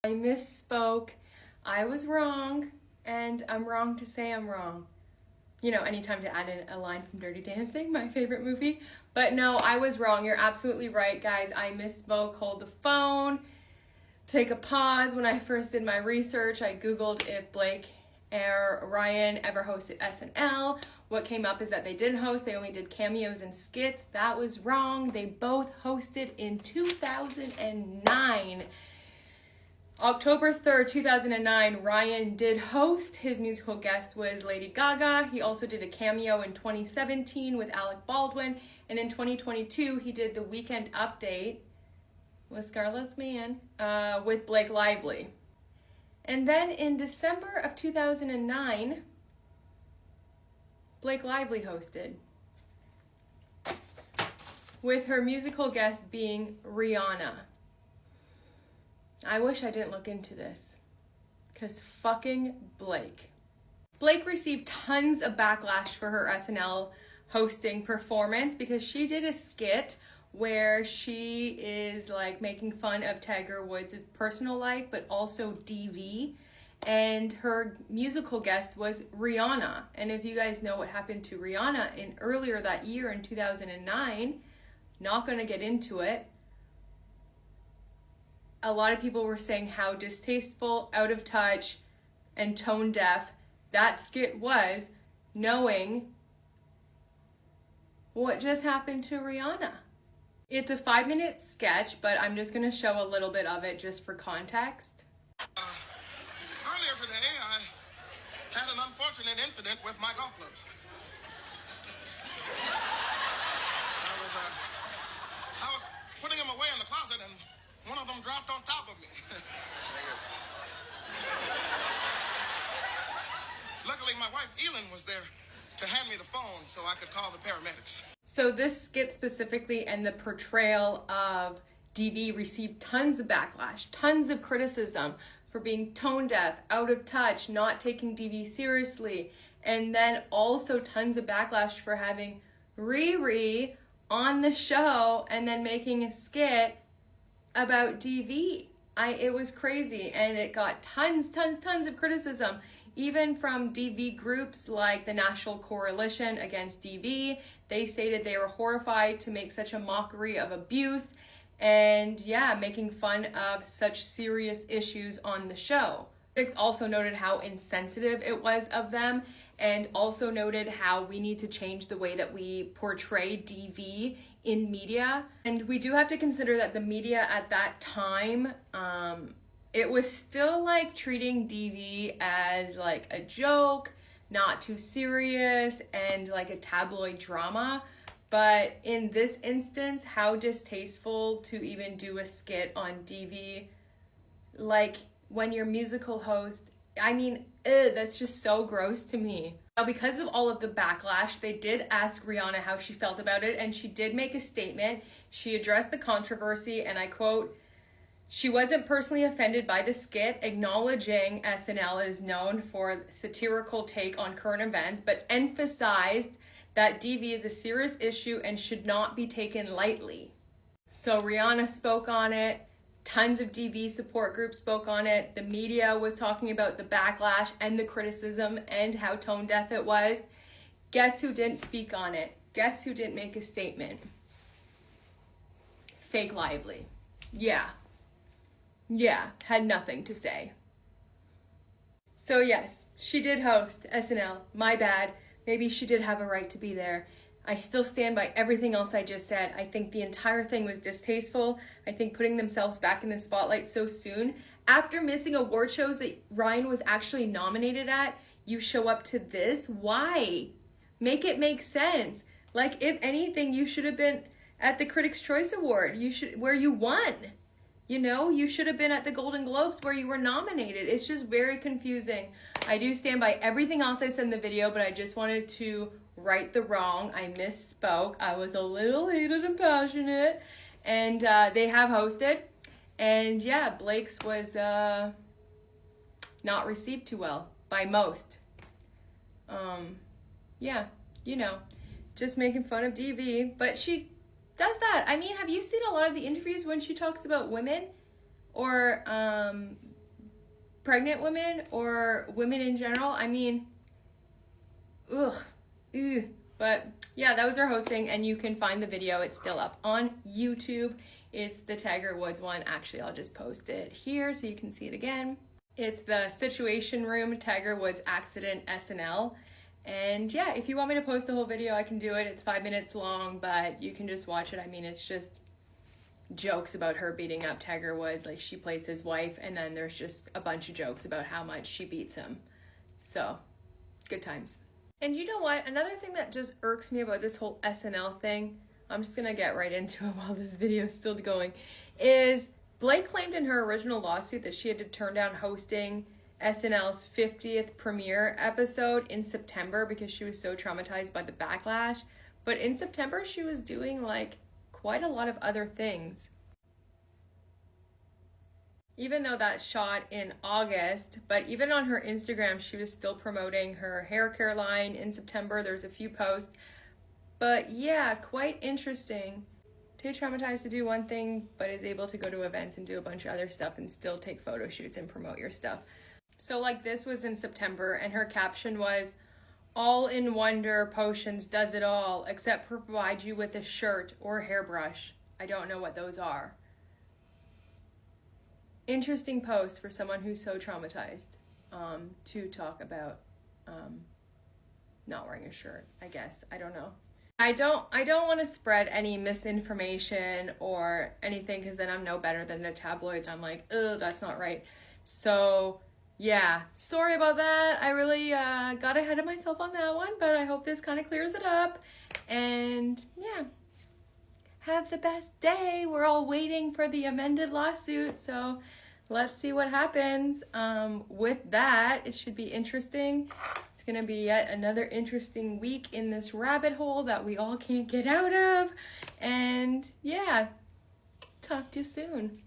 I misspoke. I was wrong, and I'm wrong to say I'm wrong. You know, anytime to add in a line from Dirty Dancing, my favorite movie. But no, I was wrong. You're absolutely right, guys. I misspoke. Hold the phone. Take a pause. When I first did my research, I Googled if Blake or Ryan ever hosted SNL. What came up is that they didn't host. They only did cameos and skits. That was wrong. They both hosted in 2009. October 3rd, 2009, Ryan did host. His musical guest was Lady Gaga. He also did a cameo in 2017 with Alec Baldwin. And in 2022, he did the Weekend Update with Scarlett's Man with Blake Lively. And then in December of 2009, Blake Lively hosted, with her musical guest being Rihanna. I wish I didn't look into this, because fucking Blake. Blake received tons of backlash for her SNL hosting performance because she did a skit where she is like making fun of Tiger Woods' personal life, but also DV. And her musical guest was Rihanna. And if you guys know what happened to Rihanna in earlier that year in 2009, not going to get into it. A lot of people were saying how distasteful, out of touch, and tone deaf that skit was, knowing what just happened to Rihanna. It's a 5-minute sketch, but I'm just going to show a little bit of it just for context. Earlier today, I had an unfortunate incident with my golf clubs. I was putting them away in the closet, and one of them dropped on top of me. Luckily, my wife, Elin, was there to hand me the phone so I could call the paramedics. So this skit specifically and the portrayal of DV received tons of backlash, tons of criticism for being tone deaf, out of touch, not taking DV seriously, and then also tons of backlash for having Riri on the show and then making a skit about DV. It was crazy, and it got tons of criticism, even from DV groups like the National Coalition Against DV. They stated they were horrified to make such a mockery of abuse and making fun of such serious issues on the show. Critics also noted how insensitive it was of them, and also noted how we need to change the way that we portray DV in media. And we do have to consider that the media at that time, it was still like treating DV as like a joke, not too serious, and like a tabloid drama. But in this instance, how distasteful to even do a skit on DV, like when your musical host, that's just so gross to me. Now, because of all of the backlash, they did ask Rihanna how she felt about it, and she did make a statement. She addressed the controversy, and I quote, "She wasn't personally offended by the skit, acknowledging SNL is known for a satirical take on current events, but emphasized that DV is a serious issue and should not be taken lightly." So Rihanna spoke on it. Tons of DV support groups spoke on it. The media was talking about the backlash and the criticism and how tone deaf it was. Guess who didn't speak on it? Guess who didn't make a statement? Fake Lively. Yeah, had nothing to say. So yes, she did host SNL. My bad. Maybe she did have a right to be there. I still stand by everything else I just said. I think the entire thing was distasteful. I think putting themselves back in the spotlight so soon, after missing award shows that Ryan was actually nominated at, you show up to this? Why? Make it make sense. Like, if anything, you should have been at the Critics' Choice Award, where you won. You know, you should have been at the Golden Globes where you were nominated. It's just very confusing. I do stand by everything else I said in the video, but I just wanted to right the wrong. I misspoke. I was a little heated and passionate. And they have hosted. And yeah, Blake's was not received too well by most. Just making fun of DV. But she does that. I mean, have you seen a lot of the interviews when she talks about women or pregnant women or women in general, I mean, ugh, ew. But yeah, that was our hosting, and you can find the video. It's still up on YouTube. It's the Tiger Woods one. Actually, I'll just post it here so you can see it again. It's the Situation Room Tiger Woods Accident SNL. And yeah, if you want me to post the whole video, I can do it. It's 5 minutes long, but you can just watch it. I mean, it's just jokes about her beating up Tiger Woods, like she plays his wife, and then there's just a bunch of jokes about how much she beats him. So, good times. And you know what? Another thing that just irks me about this whole SNL thing, I'm just gonna get right into it while this video is still going, is Blake claimed in her original lawsuit that she had to turn down hosting SNL's 50th premiere episode in September because she was so traumatized by the backlash. But in September, she was doing like quite a lot of other things. Even though that shot in August, but even on her Instagram, she was still promoting her hair care line in September. There's a few posts. But yeah, quite interesting. Too traumatized to do one thing, but is able to go to events and do a bunch of other stuff and still take photo shoots and promote your stuff. So like this was in September, and her caption was, "All in Wonder Potions does it all, except provide you with a shirt or a hairbrush. I don't know what those are." Interesting post for someone who's so traumatized to talk about not wearing a shirt, I guess. I don't know. I don't want to spread any misinformation or anything, because then I'm no better than the tabloids. I'm like, ugh, that's not right. So yeah, sorry about that. I really got ahead of myself on that one, but I hope this kind of clears it up. And yeah, have the best day. We're all waiting for the amended lawsuit, so let's see what happens. With that, it should be interesting. It's gonna be yet another interesting week in this rabbit hole that we all can't get out of. And yeah, talk to you soon.